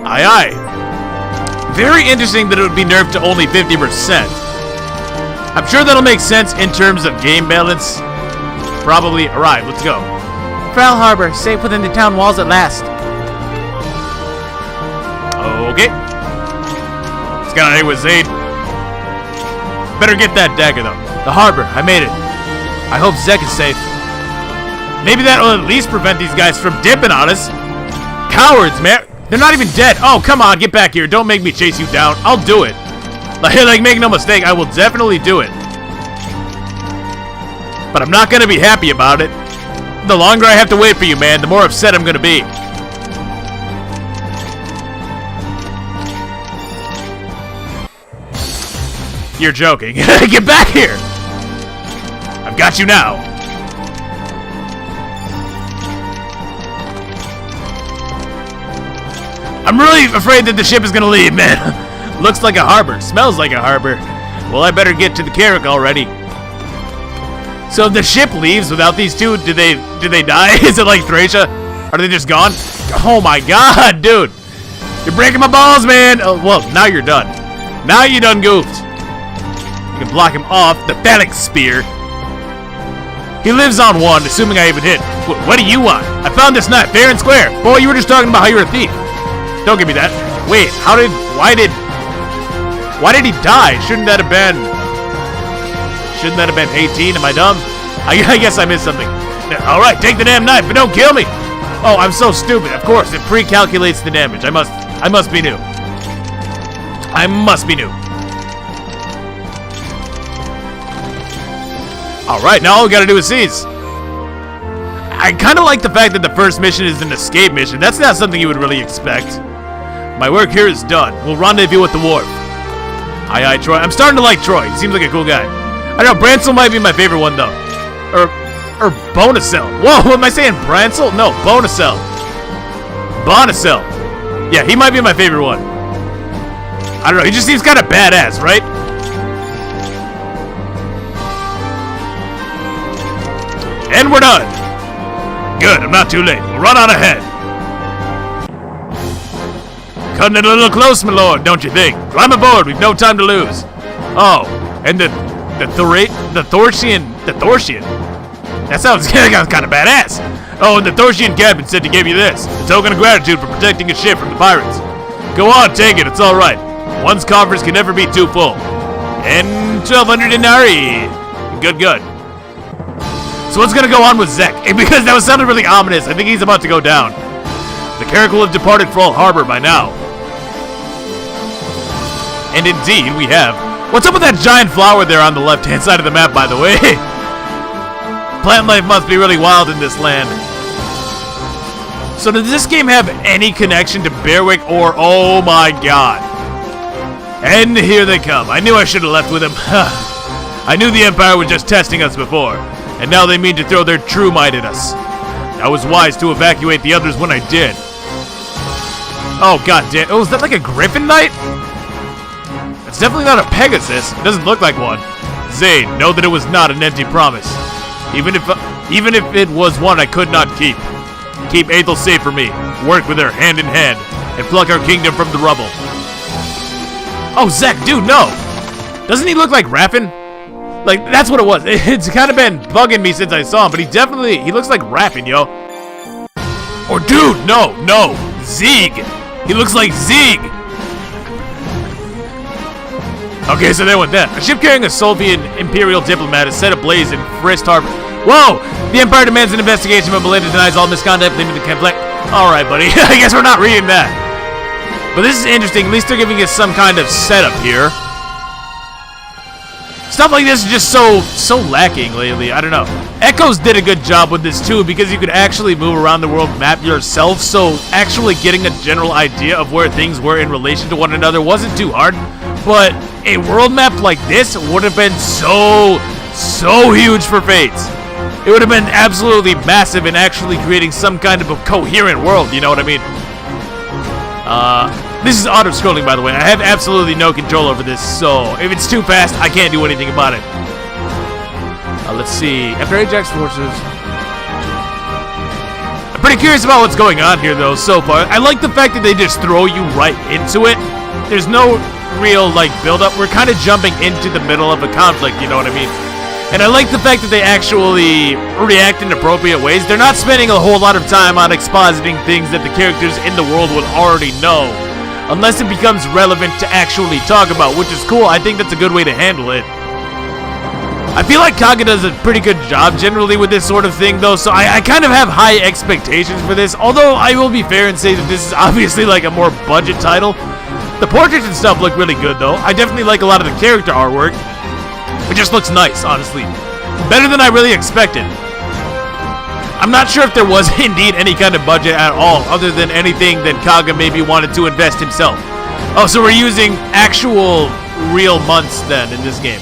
Aye, aye. Very interesting that it would be nerfed to only 50%. I'm sure that'll make sense in terms of game balance. Probably. Alright, let's go. Foul Harbor, safe within the town walls at last. Okay. Let's get out of here with Zayd. Better get that dagger, though. The harbor, I made it. I hope Zek is safe. Maybe that'll at least prevent these guys from dipping on us. Cowards, man. They're not even dead. Oh, come on, get back here. Don't make me chase you down. I'll do it. Like, make no mistake, I will definitely do it. But I'm not gonna be happy about it. The longer I have to wait for you, man, the more upset I'm gonna be. You're joking. Get back here! I've got you now. I'm really afraid that the ship is gonna leave, man. Looks like a harbor. Smells like a harbor. Well, I better get to the carrack already. So if the ship leaves without these two, do they die? Is it like Thracia? Are they just gone? Oh my god, dude. You're breaking my balls, man. Oh, well, now you're done. Now you done goofed. You can block him off. The phalanx spear. He lives on one, assuming I even hit. What do you want? I found this knife fair and square. Boy, you were just talking about how you're a thief. Don't give me that. Wait, why did he die? Shouldn't that have been 18? Am I dumb? I guess I missed something. All right, take the damn knife, but don't kill me. Oh, I'm so stupid. Of course, it pre-calculates the damage. I must be new. I must be new. All right, now all we gotta do is seize. I kind of like the fact that the first mission is an escape mission. That's not something you would really expect. My work here is done. We'll rendezvous at the wharf. Aye, Troy. I'm starting to like Troy. He seems like a cool guy. I don't know, Brancel might be my favorite one, though. Or Bonacel. Whoa, what am I saying? Brancel? No, Bonacel. Bonacel. Yeah, he might be my favorite one. I don't know, he just seems kind of badass, right? And we're done. Good, I'm not too late. We'll run on ahead. Cutting it a little close, my lord, don't you think? Climb aboard, we've no time to lose. Oh, and the Thorsian. That sounds kind of badass. Oh, and the Thorsian captain said to give you this. A token of gratitude for protecting his ship from the pirates. Go on, take it, it's alright. One's coffers can never be too full. And 1,200 denarii. Good. So what's gonna go on with Zek? Because that was sounding really ominous. I think he's about to go down. The Carrack will have departed Frall Harbor by now. And indeed, we have. What's up with that giant flower there on the left-hand side of the map, by the way? Plant life must be really wild in this land. So does this game have any connection to Bearwick or... Oh my god. And here they come. I knew I should have left with him. I knew the Empire was just testing us before. And now they mean to throw their true might at us. I was wise to evacuate the others when I did. Oh god damn. Oh, is that like a Griffin Knight? It's definitely not a Pegasus. It doesn't look like one. Zane, know that it was not an empty promise. Even if it was one I could not keep. Keep Aethel safe for me. Work with her hand in hand. And pluck our kingdom from the rubble. Oh, Zek, dude, no. Doesn't he look like Raffin? Like, that's what it was. It's kind of been bugging me since I saw him, but he looks like Raffin, yo. Or dude, no. Zeeg. He looks like Zeeg. Okay, so there went that. A ship carrying a Solvian Imperial diplomat is set ablaze in Frist Harbor. Whoa! The Empire demands an investigation, but Melinda denies all misconduct, leaving the conflict. Alright, buddy. I guess we're not reading that. But this is interesting. At least they're giving us some kind of setup here. Stuff like this is just so lacking lately. I don't know. Echoes did a good job with this too, because you could actually move around the world map yourself, so actually getting a general idea of where things were in relation to one another wasn't too hard. But a world map like this would have been so huge for Fates. It would have been absolutely massive in actually creating some kind of a coherent world, you know what I mean? This is auto-scrolling, by the way. I have absolutely no control over this, so if it's too fast, I can't do anything about it. Let's see. After Ajax forces... I'm pretty curious about what's going on here, though, so far. I like the fact that they just throw you right into it. There's no real, like, build-up. We're kind of jumping into the middle of a conflict, you know what I mean? And I like the fact that they actually react in appropriate ways. They're not spending a whole lot of time on expositing things that the characters in the world would already know, unless it becomes relevant to actually talk about, which is cool. I think that's a good way to handle it. I feel like Kaga does a pretty good job generally with this sort of thing, though, so I kind of have high expectations for this, although I will be fair and say that this is obviously like a more budget title. The portraits and stuff look really good, though. I definitely like a lot of the character artwork. It just looks nice, honestly. Better than I really expected. I'm not sure if there was indeed any kind of budget at all, other than anything that Kaga maybe wanted to invest himself. Oh, so we're using actual real months then in this game.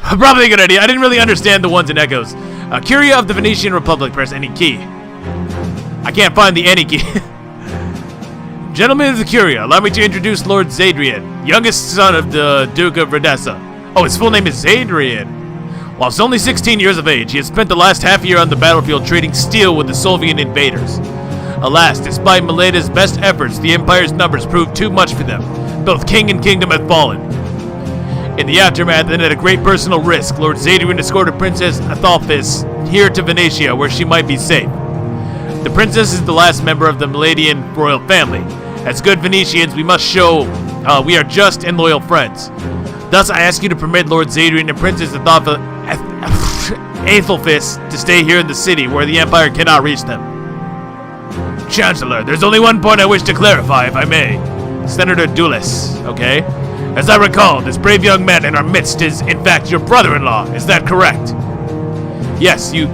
Probably a good idea. I didn't really understand the ones in Echoes. Curia of the Venetian Republic, press any key. I can't find the any key. Gentlemen of the Curia, allow me to introduce Lord Zadrian, youngest son of the Duke of Redessa. Oh, his full name is Zadrian. Whilst only 16 years of age, he has spent the last half year on the battlefield trading steel with the Solvian invaders. Alas, despite Mileda's best efforts, the Empire's numbers proved too much for them. Both king and kingdom have fallen. In the aftermath, and at a great personal risk, Lord Zadrian escorted Princess Athalphis here to Venetia, where she might be safe. The princess is the last member of the Miladian royal family. As good Venetians, we must show we are just and loyal friends. Thus, I ask you to permit Lord Zadrian and Princess Athalphis to stay here in the city, where the Empire cannot reach them. Chancellor, there's only one point I wish to clarify, if I may. Senator Dulis, okay? As I recall, this brave young man in our midst is, in fact, your brother-in-law. Is that correct? Yes, you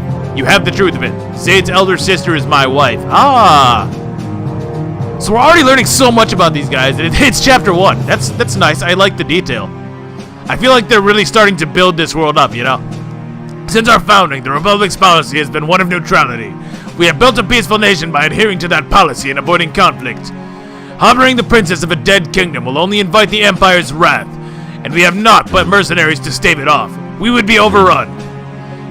have the truth of it. Zaid's elder sister is my wife. Ah! So we're already learning so much about these guys. It's chapter 1. That's nice. I like the detail. I feel like they're really starting to build this world up, you know? Since our founding, the Republic's policy has been one of neutrality. We have built a peaceful nation by adhering to that policy and avoiding conflict. Harboring the princess of a dead kingdom will only invite the Empire's wrath, and we have naught but mercenaries to stave it off. We would be overrun.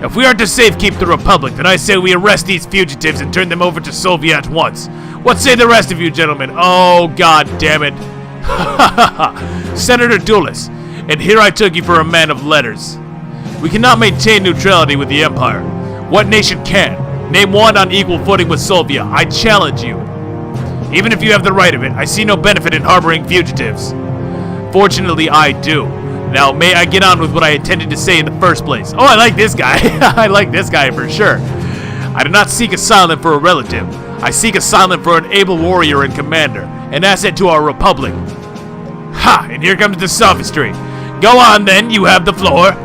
If we are to safekeep the Republic, then I say we arrest these fugitives and turn them over to Sylvia at once. What say the rest of you, gentlemen? Oh, god damn it. Senator Dulis, and here I took you for a man of letters. We cannot maintain neutrality with the Empire. What nation can? Name one on equal footing with Sylvia. I challenge you. Even if you have the right of it, I see no benefit in harboring fugitives. Fortunately, I do. Now, may I get on with what I intended to say in the first place? Oh, I like this guy. I like this guy for sure. I do not seek asylum for a relative. I seek asylum for an able warrior and commander, an asset to our republic. Ha! And here comes the sophistry. Go on then, you have the floor.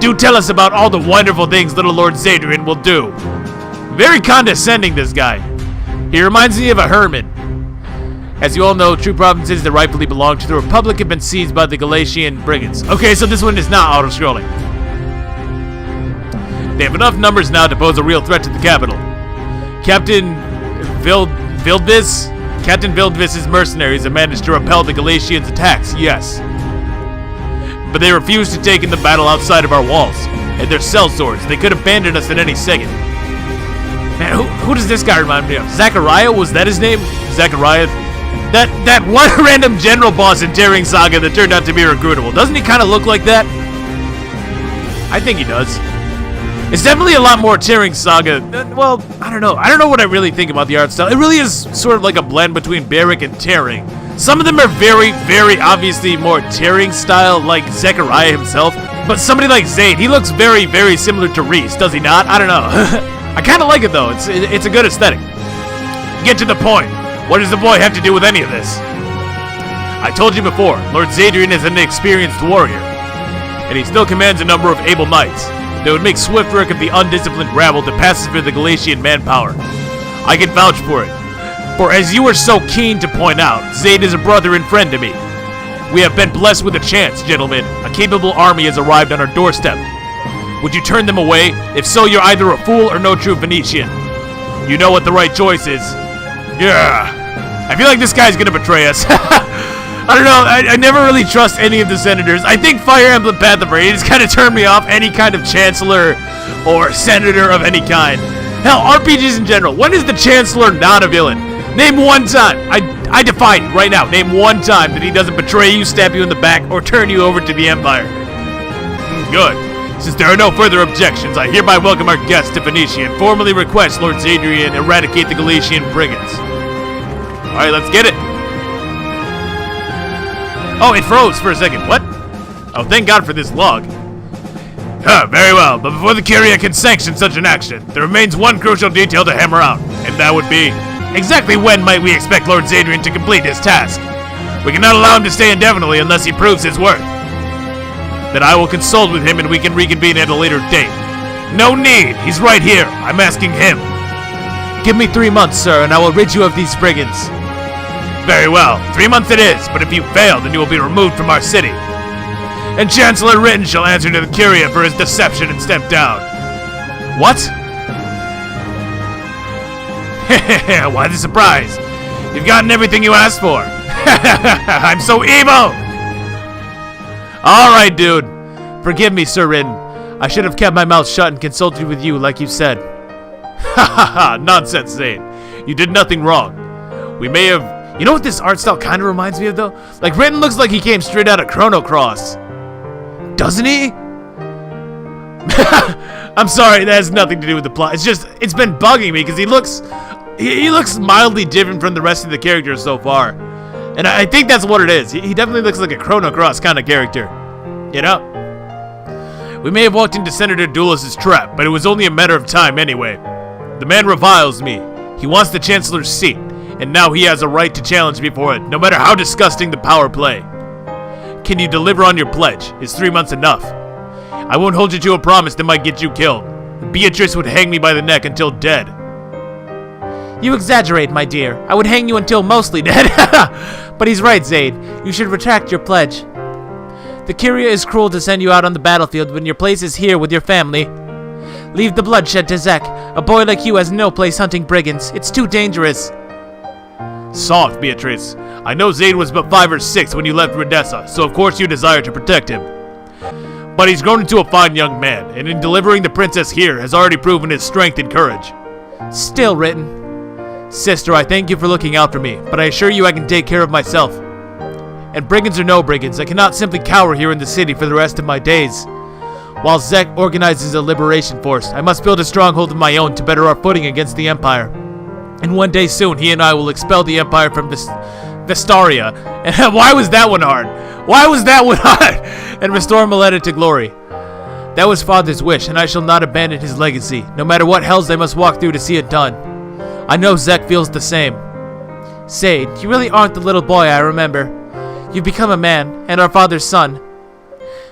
Do tell us about all the wonderful things little Lord Zadrian will do. Very condescending, this guy. He reminds me of a hermit. As you all know, true provinces that rightfully belong to the Republic have been seized by the Galatian brigands. Okay, so this one is not auto-scrolling. They have enough numbers now to pose a real threat to the capital. Captain Vildvis's mercenaries have managed to repel the Galatians' attacks, yes. But they refuse to take in the battle outside of our walls. And they're sellswords. They could abandon us at any second. Man, who does this guy remind me of? Zachariah? Was that his name? Zachariah? That one random general boss in Tearing Saga that turned out to be recruitable. Doesn't he kind of look like that? I think he does. It's definitely a lot more Tearing Saga. Well, I don't know. I don't know what I really think about the art style. It really is sort of like a blend between Barrick and Tearing. Some of them are very, very obviously more Tearing style, like Zechariah himself. But somebody like Zaid, he looks very, very similar to Reese, does he not? I don't know. I kind of like it though. It's a good aesthetic. Get to the point. What does the boy have to do with any of this? I told you before, Lord Zadrian is an experienced warrior, and he still commands a number of able knights. They would make swift work of the undisciplined rabble that passes for the Galatian manpower. I can vouch for it. For as you were so keen to point out, Zaid is a brother and friend to me. We have been blessed with a chance, gentlemen. A capable army has arrived on our doorstep. Would you turn them away? If so, you're either a fool or no true Venetian. You know what the right choice is. Yeah. I feel like this guy's gonna betray us. I don't know, I never really trust any of the senators. I think Fire Emblem Path of Rage kind of turned me off any kind of chancellor or senator of any kind. Hell, RPGs in general. When is the chancellor not a villain? Name one time. I defy you right now. Name one time that he doesn't betray you, stab you in the back, or turn you over to the Empire. Good. Since there are no further objections, I hereby welcome our guest to Venetia and formally request Lord Zadrian eradicate the Galatian brigands. Alright, let's get it. Oh, it froze for a second. What? Oh, thank God for this log. Very well, but before the Kyria can sanction such an action, there remains one crucial detail to hammer out, and that would be, exactly when might we expect Lord Zadrian to complete his task? We cannot allow him to stay indefinitely unless he proves his worth. Then I will consult with him and we can reconvene at a later date. No need, he's right here. I'm asking him. Give me 3 months, sir, and I will rid you of these brigands. Very well, 3 months it is, but if you fail, then you will be removed from our city. And Chancellor Rin shall answer to the Kyria for his deception and step down. What? Why the surprise? You've gotten everything you asked for. I'm so evil! Alright, dude. Forgive me, Sir Rin. I should have kept my mouth shut and consulted with you like you said. Ha! Nonsense, Zane. You did nothing wrong. We may have... You know what this art style kind of reminds me of, though? Like, Rin looks like he came straight out of Chrono Cross. doesn't he? I'm sorry, that has nothing to do with the plot. It's been bugging me because he looks mildly different from the rest of the characters so far. And I think that's what it is. He definitely looks like a Chrono Cross kind of character. You know? We may have walked into Senator Duelis' trap, but it was only a matter of time anyway. The man reviles me. He wants the Chancellor's seat, and now he has a right to challenge me for it, no matter how disgusting the power play. Can you deliver on your pledge? Is 3 months enough? I won't hold you to a promise that might get you killed. Beatrice would hang me by the neck until dead. You exaggerate, my dear. I would hang you until mostly dead. But he's right, Zaid. You should retract your pledge. The Kyria is cruel to send you out on the battlefield when your place is here with your family. Leave the bloodshed to Zek. A boy like you has no place hunting brigands. It's too dangerous. Soft, Beatrice. I know Zaid was but 5 or 6 when you left Redessa, so of course you desire to protect him. But he's grown into a fine young man, and in delivering the princess here has already proven his strength and courage. Still written. Sister, I thank you for looking out for me, but I assure you I can take care of myself. And brigands or no brigands, I cannot simply cower here in the city for the rest of my days. While Zek organizes a liberation force, I must build a stronghold of my own to better our footing against the Empire. And one day soon, he and I will expel the Empire from Vestaria. And why was that one hard? Why was that one hard? And restore Mileta to glory. That was Father's wish, and I shall not abandon his legacy, no matter what hells I must walk through to see it done. I know Zek feels the same. Zaid, you really aren't the little boy I remember. You've become a man, and our father's son.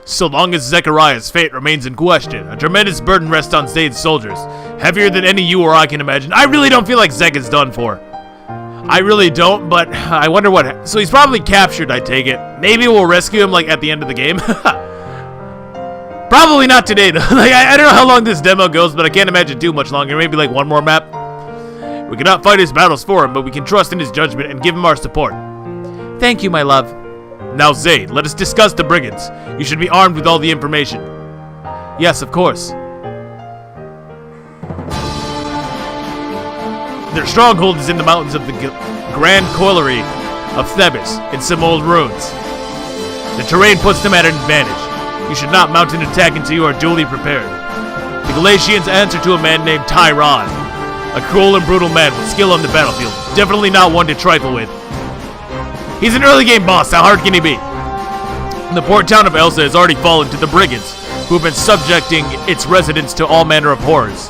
So long as Zechariah's fate remains in question, a tremendous burden rests on Zaid's soldiers, heavier than any you or I can imagine. I really don't feel like Zek is done for. I really don't, but I wonder what... So he's probably captured, I take it. Maybe we'll rescue him, like, at the end of the game. Probably not today, though. Like, I don't know how long this demo goes, but I can't imagine too much longer. Maybe, like, one more map. We cannot fight his battles for him, but we can trust in his judgment and give him our support. Thank you, my love. Now, Zaid, let us discuss the brigands. You should be armed with all the information. Yes, of course. Their stronghold is in the mountains of the Grand Colliery of Thebes, in some old ruins. The terrain puts them at an advantage. You should not mount an attack until you are duly prepared. The Galatians answer to a man named Tyron, a cruel and brutal man with skill on the battlefield. Definitely not one to trifle with. He's an early game boss, how hard can he be? The port town of Elsa has already fallen to the brigands, who have been subjecting its residents to all manner of horrors.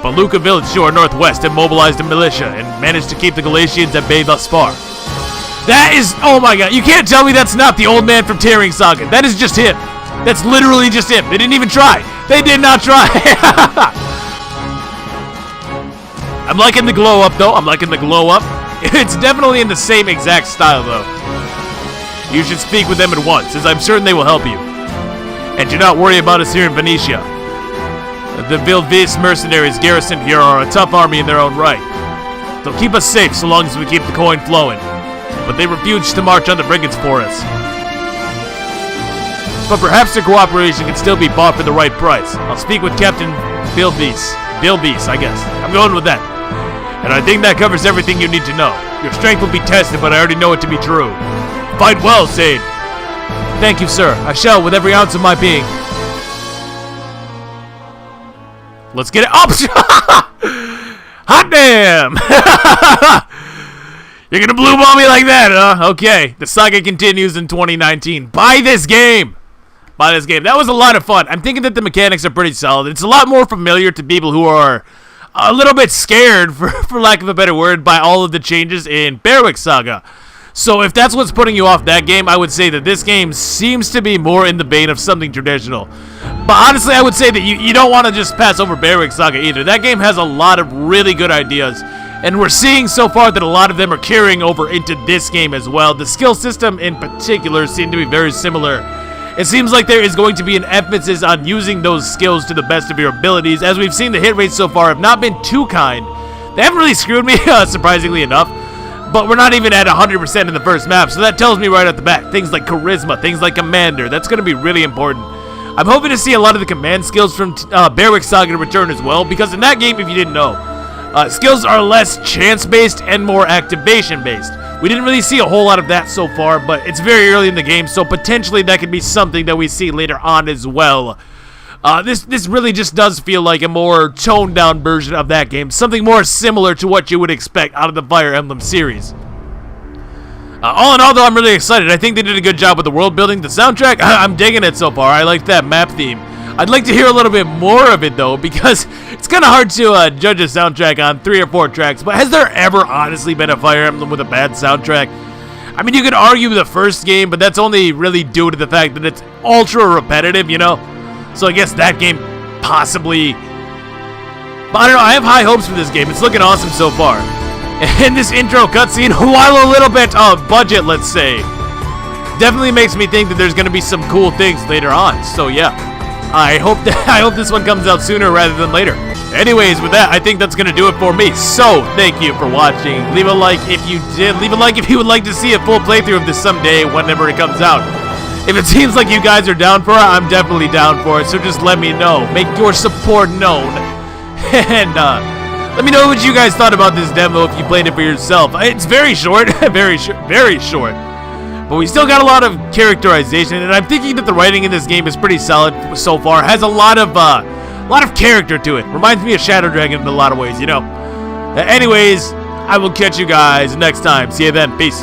But Luca village to our northwest have mobilized a militia and managed to keep the Galatians at bay thus far. That is, oh my god, you can't tell me that's not the old man from Tearing Saga. That is just him. That's literally just him. They didn't even try. They did not try. I'm liking the glow up though. I'm liking the glow up. It's definitely in the same exact style though. You should speak with them at once, as I'm certain they will help you. And do not worry about us here in Venetia. The Vilvis mercenaries garrisoned here are a tough army in their own right. They'll keep us safe so long as we keep the coin flowing. But they refuse to march on the brigands for us. But perhaps their cooperation can still be bought for the right price. I'll speak with Captain Vilvis, I guess. I'm going with that. And I think that covers everything you need to know. Your strength will be tested, but I already know it to be true. Fight well, Zaid. Thank you, sir. I shall with every ounce of my being. Let's get it up! Hot damn! You're gonna blue ball me like that, huh? Okay. The saga continues in 2019. Buy this game! Buy this game. That was a lot of fun. I'm thinking that the mechanics are pretty solid. It's a lot more familiar to people who are a little bit scared, for lack of a better word, by all of the changes in Berwick Saga. So if that's what's putting you off that game, I would say that this game seems to be more in the vein of something traditional. But honestly, I would say that you don't want to just pass over Berwick Saga either. That game has a lot of really good ideas, and we're seeing so far that a lot of them are carrying over into this game as well. The skill system in particular seems to be very similar. It seems like there is going to be an emphasis on using those skills to the best of your abilities. As we've seen, the hit rates so far have not been too kind. They haven't really screwed me, surprisingly enough. But we're not even at 100% in the first map, so that tells me right off the bat. Things like Charisma, things like Commander, that's going to be really important. I'm hoping to see a lot of the command skills from Berwick Saga return as well, because in that game, if you didn't know, skills are less chance-based and more activation-based. We didn't really see a whole lot of that so far, but it's very early in the game, so potentially that could be something that we see later on as well. This really just does feel like a more toned down version of that game, something more similar to what you would expect out of the Fire Emblem series. All in all, though, I'm really excited. I think they did a good job with the world building. The soundtrack, I'm digging it so far. I like that map theme. I'd like to hear a little bit more of it, though, because it's kind of hard to judge a soundtrack on 3 or 4 tracks. But has there ever honestly been a Fire Emblem with a bad soundtrack? I mean, you could argue the first game, but that's only really due to the fact that it's ultra repetitive, you know? So I guess that game possibly... But I don't know, I have high hopes for this game. It's looking awesome so far. And this intro cutscene, while a little bit of budget, let's say, definitely makes me think that there's going to be some cool things later on. So yeah, I hope this one comes out sooner rather than later. Anyways, with that, I think that's going to do it for me. So thank you for watching. Leave a like if you did. Leave a like if you would like to see a full playthrough of this someday, whenever it comes out. If it seems like you guys are down for it, I'm definitely down for it. So just let me know. Make your support known. And let me know what you guys thought about this demo if you played it for yourself. It's very short, very short. But we still got a lot of characterization, and I'm thinking that the writing in this game is pretty solid so far. Has a lot of character to it. Reminds me of Shadow Dragon in a lot of ways, you know. Anyways, I will catch you guys next time. See you then. Peace.